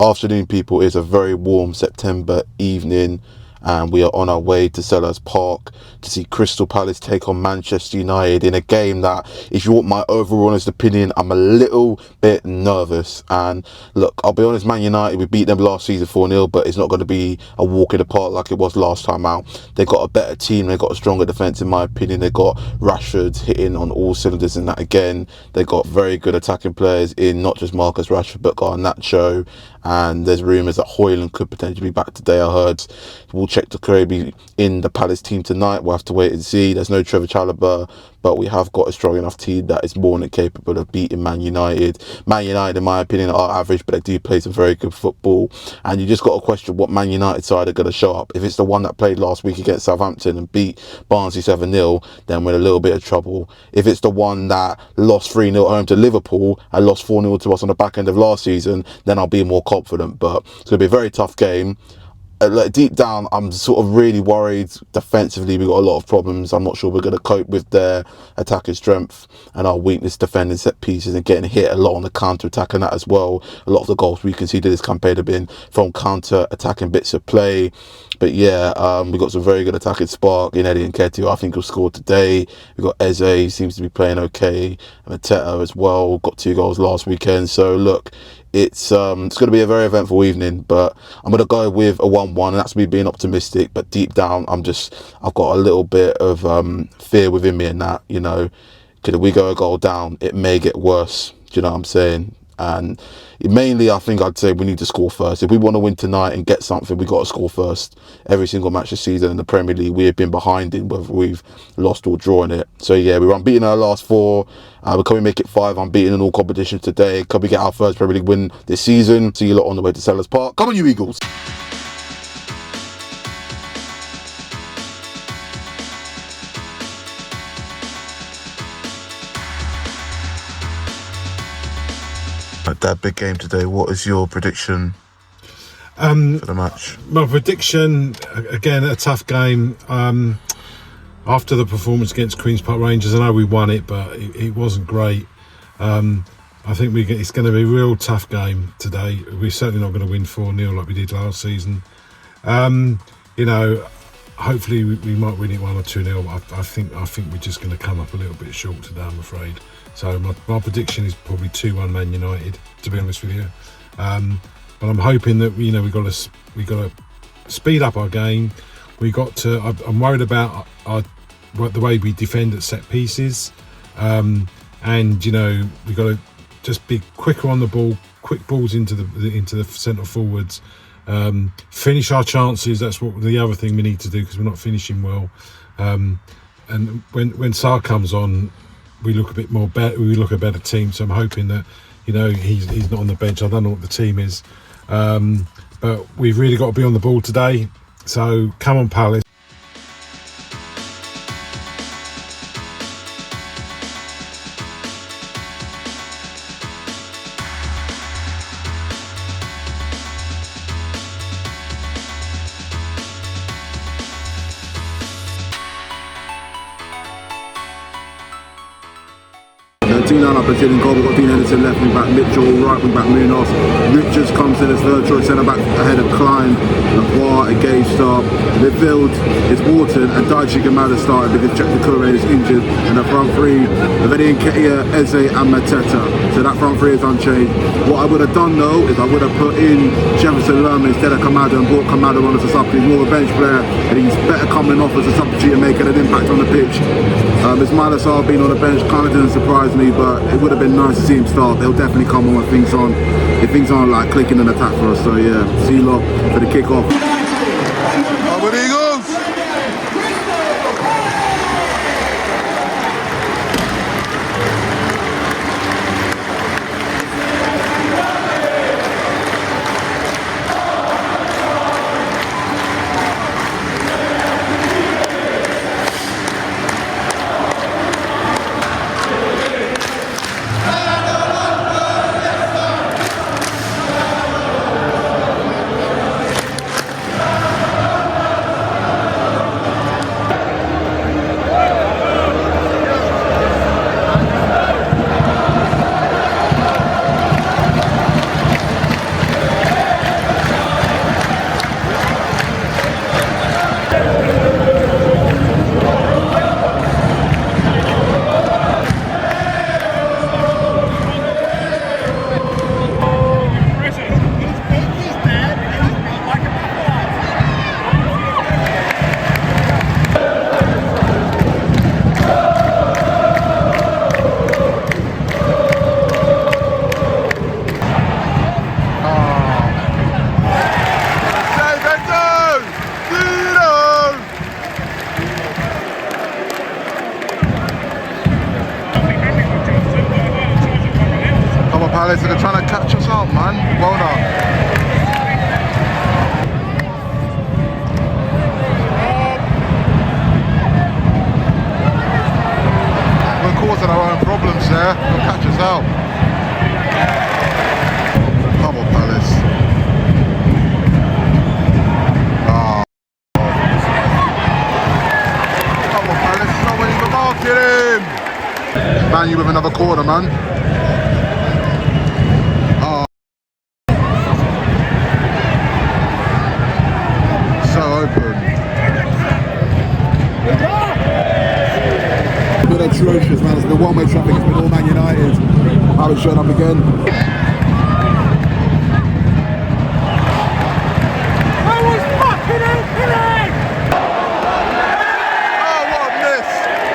afternoon, people. It's a very warm September evening, and we are on our way to Selhurst Park to see Crystal Palace take on Manchester United in a game that, if you want my overall honest opinion, I'm a little bit nervous. And look, I'll be honest, Man United, we beat them last season 4-0, but it's not going to be a walk in the park like it was last time out. They got a better team, they got a stronger defence in my opinion. They got Rashford hitting on all cylinders in that again. They got very good attacking players in not just Marcus Rashford but Garnacho, and there's rumours that Højlund could potentially be back today. I heard we'll check the Karabi in the Palace team tonight. We'll have to wait and see. There's no Trevor Chalobah, but we have got a strong enough team that is more than capable of beating Man United. Man United, in my opinion, are average, but they do play some very good football. And you just got to question what Man United side are going to show up. If it's the one that played last week against Southampton and beat Barnsley 7-0, then we're in a little bit of trouble. If it's the one that lost 3-0 at home to Liverpool and lost 4-0 to us on the back end of last season, then I'll be more confident. But it's going to be a very tough game. Deep down, I'm sort of really worried. Defensively, we've got a lot of problems. I'm not sure we're going to cope with their attacking strength and our weakness defending set pieces and getting hit a lot on the counter-attack and that as well. A lot of the goals we conceded this campaign have been from counter-attacking bits of play. But yeah, we've got some very good attacking spark in Eddie Nketiah. I think he'll score today. We've got Eze, seems to be playing okay. And Mateta as well, got 2 goals last weekend. So look, it's going to be a very eventful evening, but I'm going to go with a 1-1, and that's me being optimistic. But deep down, I've got a little bit of fear within me in that, you know, could we go a goal down, it may get worse. Do you know what I'm saying? And mainly, I think I'd say we need to score first. If we want to win tonight and get something, we got to score first. Every single match this season in the Premier League, we have been behind in whether we've lost or drawn it. So yeah, we were unbeaten in our last 4. Can we make it 5 unbeaten in all competitions today? Can we get our first Premier League win this season? See you lot on the way to Selhurst Park. Come on, you Eagles! That big game today, what is your prediction for the match? My prediction, again, a tough game. After the performance against Queen's Park Rangers, I know we won it, but it wasn't great. I think it's going to be a real tough game today. We're certainly not going to win 4-0 like we did last season. You know, hopefully we might win it 1 or 2-0. I think we're just going to come up a little bit short today, I'm afraid. So my prediction is probably 2-1 Man United, to be honest with you. But I'm hoping that, you know, we got to speed up our game. I'm worried about the way we defend at set pieces, and you know, we got to just be quicker on the ball, quick balls into the centre forwards. Finish our chances. That's what the other thing we need to do, because we're not finishing well. And when Sarr comes on, we look a bit more better. We look a better team. So I'm hoping that, you know, he's not on the bench. I don't know what the team is, but we've really got to be on the ball today. So come on, Palace. Team line up in goal. We've got Dean Henderson left wing back, Mitchell right wing back, Munoz. Richards comes in as third choice centre back ahead of Klein, Lacroix, a Gage start. Midfield is Wharton and Daichi Gamada started because Jack Kure is injured, and the front 3 of Eddie Nketiah, Eze and Mateta. So that front 3 is unchanged. What I would have done though is I would have put in Jefferson Lerma instead of Kamada and brought Kamada on as a sub. He's more of a bench player and he's better coming off as a substitute and making an impact on the pitch. Ismaila Sarr being on the bench kind of didn't surprise me, but it would have been nice to see him start. They'll definitely come on when things aren't like clicking and attack for us. So yeah, see you lot for the kick-off. Palace are trying to catch us up, man. Well done. We're causing our own problems there. They'll catch us out. Come on, Palace. Oh. Come on, Palace. It's not winning the market him. Man, you with another corner, man. Oh. So open. It's been atrocious, man. It's been one-way traffic. It's been all Man United. How it's showing up again. I was fucking opening! Oh, what a miss.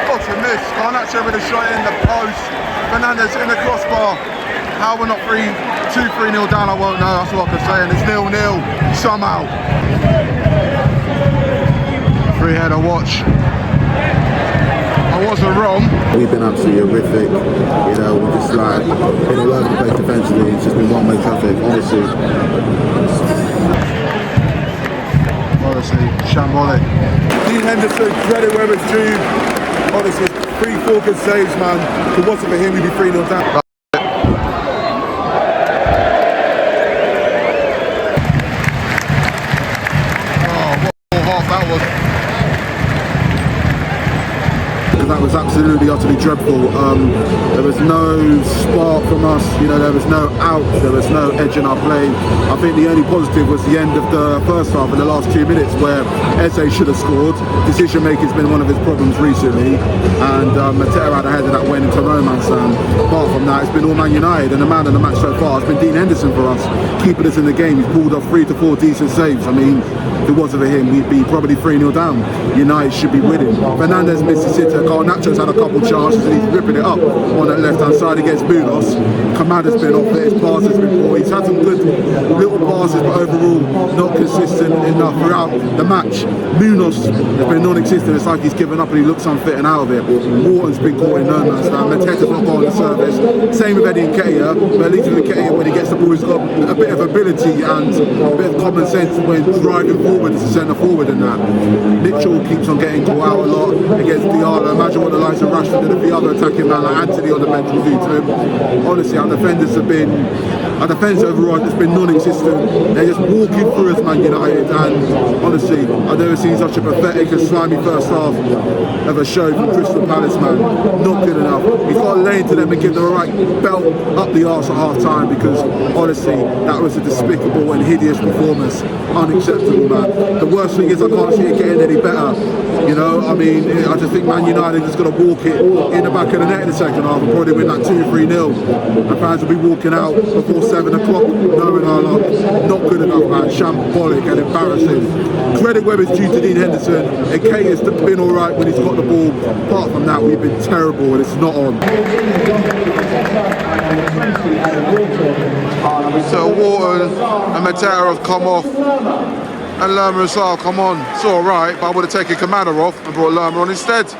What a miss. Garnacho with a shot in the post. Fernandez in the crossbar. How we're not 2-3-0 down, I won't know. That's what I can say. And it's 0-0 somehow. Free header, watch. I wasn't wrong. We've been absolutely horrific. You know, we're just like been all over the place defensively. It's just been one-way traffic, honestly. Honestly, shambolic. Dean Henderson, credit where it's due. Honestly, 3-4 good saves, man. If it wasn't for him, we'd be 3-0 down. That was absolutely, utterly dreadful. There was no spark from us, you know, there was no out, there was no edge in our play. I think the only positive was the end of the first half in the last 2 minutes where Eze should have scored. Decision making has been one of his problems recently, and Mateta had a header that went into no man's land. Apart from that, it's been all Man United, and the man of the match so far has been Dean Henderson for us, keeping us in the game. He's pulled off 3 to 4 decent saves. I mean, if it wasn't for him, we'd be probably 3-0 down. United should be winning. Fernandez missed his sitter. Nacho's had a couple chances and he's ripping it up on that left-hand side against Munoz. Comander's been off there, his pass has been poor. He's had some good little passes, but overall not consistent enough throughout the match. Munoz has been non-existent. It's like he's given up and he looks unfit and out of it. Wharton's been caught in no man's land. Mateta's not got on the service. Same with Eddie Nketiah, but at least with Nketiah, when he gets the ball, he's got a bit of ability and a bit of common sense when driving forward as a centre forward and that. Mitchell keeps on getting caught out a lot against Diallo. Imagine what the likes of Rashford and the other attacking man like Anthony on the bench will do to him. Honestly, our defenders have been, our defence overall has been non-existent. They're just walking through us, Man United, and honestly, I've never seen such a pathetic and slimy first half of a show from Crystal Palace, man. Not good enough. He's got to lay into them and give them a right belt up the arse at half time, because honestly, that was a despicable and hideous performance. Unacceptable, man. The worst thing is I can't see it getting any better. You know, I mean, I just think Man United just got to walk it in the back of the net in the second half and probably win that 2-3-0. The fans will be walking out before 7 o'clock, knowing our luck. Not good enough, man. Shambolic and embarrassing. Credit where it's due to Dean Henderson. Nketiah has been alright when he's got the ball. Apart from that, we've been terrible and it's not on. So Wharton and Mateta have come off, and Lerma as well. Come on, it's all right, but I would have taken Commander off and brought Lerma on instead.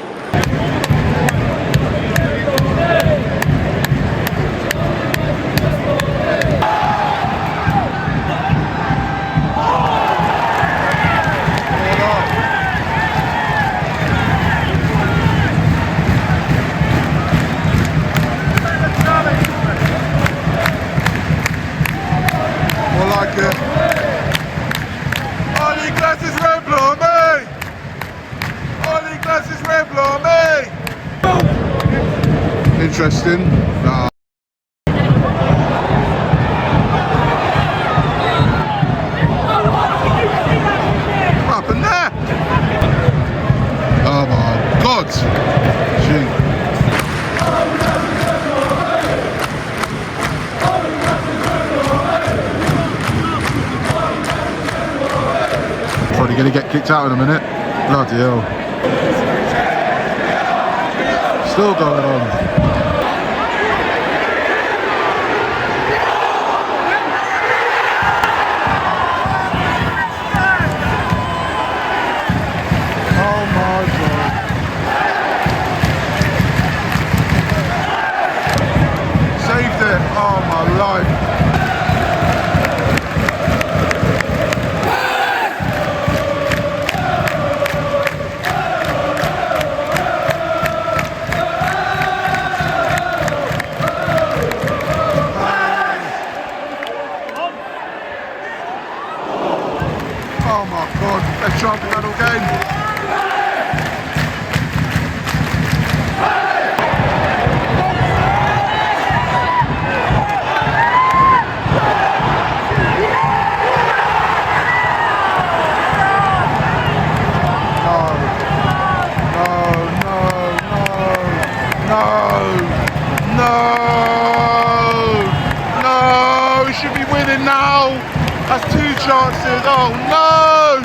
Interesting. Nah. What happened there? Oh my God. Gee. Probably going to get kicked out in a minute. Bloody hell. Still going on. chances. Oh no!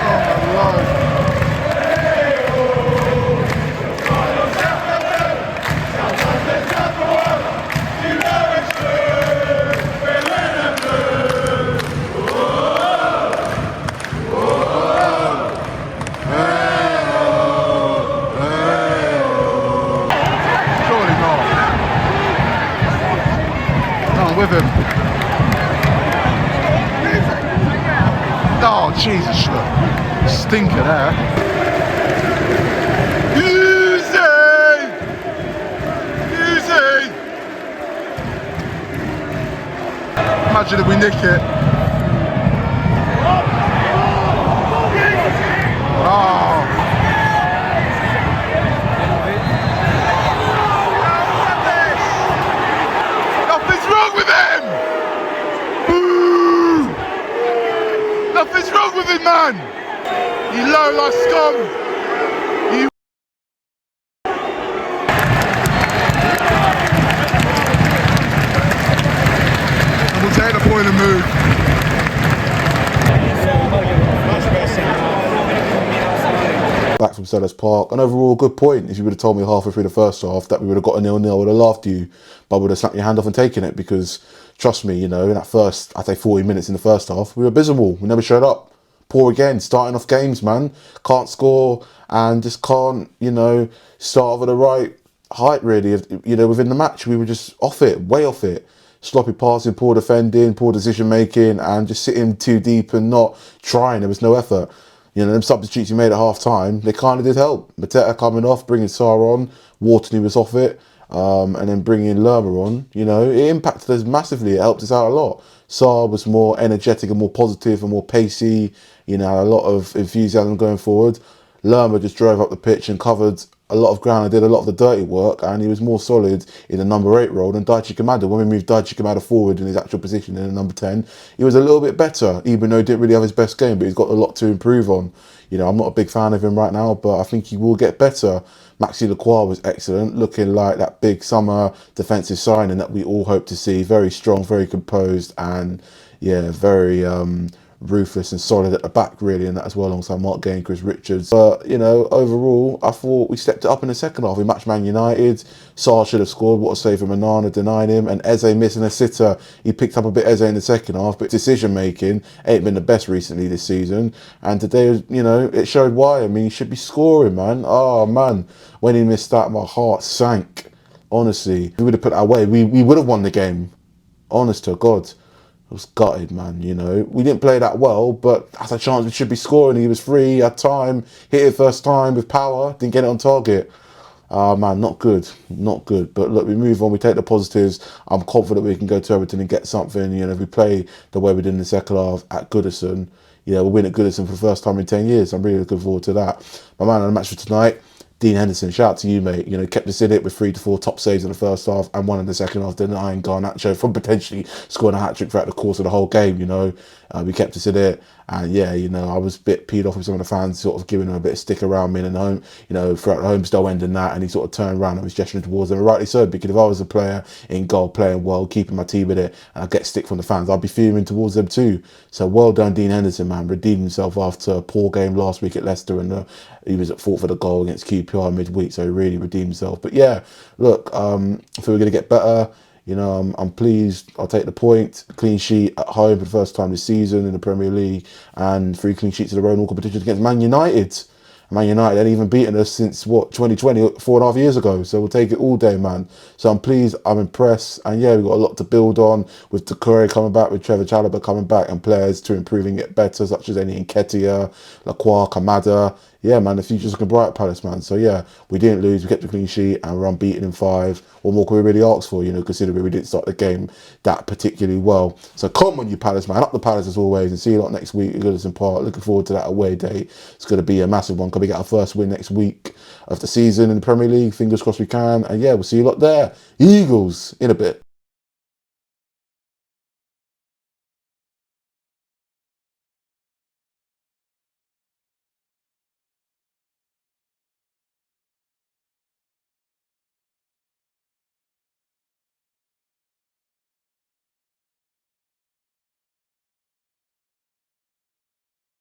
Oh my Lord. Surely not. No, I'm with him. Oh, Jesus, look. Stinker there. Easy! Easy! Imagine if we nick it. Oh. Nothing's wrong with him! Boo! Nothing's wrong with him, man! You low life scum! You... And we'll take the point and move. Back from Sellers Park, an overall good point. If you would have told me halfway through the first half that we would have got a 0-0, I would have laughed at you, but I would have snapped your hand off and taken it, because trust me, you know, in that first, I'd say 40 minutes in the first half, we were abysmal. We never showed up. Poor again, starting off games, man. Can't score and just can't, you know, start off at the right height, really. You know, within the match, we were just off it, way off it. Sloppy passing, poor defending, poor decision making, and just sitting too deep and not trying. There was no effort. You know, them substitutes you made at half time, they kind of did help. Mateta coming off, bringing Sarr on, Wharton was off it, and then bringing Lerma on. You know, it impacted us massively. It helped us out a lot. Sarr was more energetic and more positive and more pacey. You know, a lot of enthusiasm going forward. Lerma just drove up the pitch and covered a lot of ground and did a lot of the dirty work, and he was more solid in the number 8 role than Daichi Kamada. When we moved Daichi Kamada forward in his actual position in the number 10, he was a little bit better, even though he didn't really have his best game, but he's got a lot to improve on. You know, I'm not a big fan of him right now, but I think he will get better. Maxi Lacroix was excellent, looking like that big summer defensive signing that we all hope to see. Very strong, very composed, and yeah, very ruthless and solid at the back, really, and that as well, alongside Mark Gay and Chris Richards. But, you know, overall, I thought we stepped it up in the second half. We matched Man United. Sarr should have scored. What a save from Onana, denying him. And Eze missing a sitter. He picked up a bit Eze in the second half, but decision-making ain't been the best recently this season. And today, you know, it showed why. I mean, he should be scoring, man. Oh, man. When he missed that, my heart sank. Honestly. If we would have put that away, we would have won the game. Honest to God. I was gutted, man, you know. We didn't play that well, but that's a chance we should be scoring. He was free, he had time, hit it first time with power, didn't get it on target. Man, not good, not good. But look, we move on, we take the positives. I'm confident we can go to Everton and get something. You know, if we play the way we did in the second half at Goodison, you know, we'll win at Goodison for the first time in 10 years. I'm really looking forward to that. My man, on the match for tonight, Dean Henderson, shout out to you, mate. You know, kept us in it with 3 to 4 top saves in the first half and 1 in the second half, denying Garnacho from potentially scoring a hat-trick throughout the course of the whole game, you know. We kept us in it. And yeah, you know, I was a bit peed off with some of the fans sort of giving him a bit of stick around me in the home, you know, throughout the home still end and that, and he sort of turned around and was gesturing towards them. And rightly so, because if I was a player in goal, playing well, keeping my team in it, and I get stick from the fans, I'd be fuming towards them too. So well done, Dean Henderson, man. Redeemed himself after a poor game last week at Leicester, and he was at fault for the goal against QPR midweek, so he really redeemed himself. But yeah, look, I feel we're going to get better. You know, I'm pleased. I'll take the point. Clean sheet at home for the first time this season in the Premier League, and 3 clean sheets in a row in all competitions against Man United. Man United hadn't even beaten us since, what, 2020, 4.5 years ago. So we'll take it all day, man. So I'm pleased, I'm impressed. And yeah, we've got a lot to build on with Doucouré coming back, with Trevor Chalobah coming back, and players to improve and get better, such as Eni Nketiah, Lacroix, Kamada. Yeah, man, the future's looking bright at Palace, man. So yeah, we didn't lose, we kept the clean sheet, and we're unbeaten in 5. What more can we really ask for, you know, considering we didn't start the game that particularly well. So come on, you Palace, man. Up the Palace as always, and see you lot next week at Goodison Park. Looking forward to that away day. It's going to be a massive one. Can we get our first win next week of the season in the Premier League? Fingers crossed we can. And yeah, we'll see you lot there. Eagles in a bit.